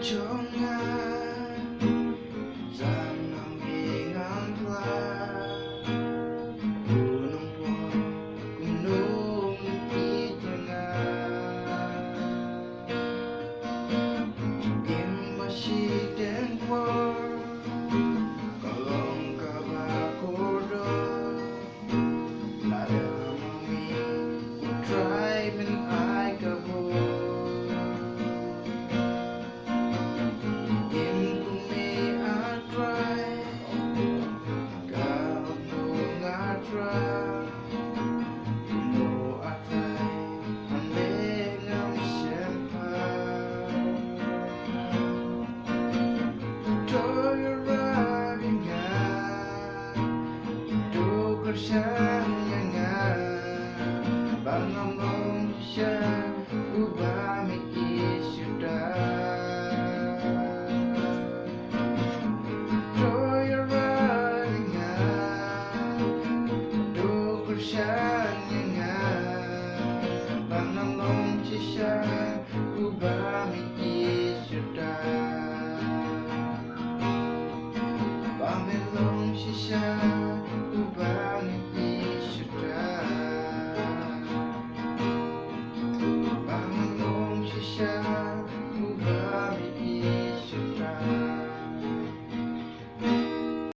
Jangan ingatlah gunung pun gunung ijangan Imasi dan war Kalong kabakodo Lada mami Try men ay kabo Sayangnya Bangam siya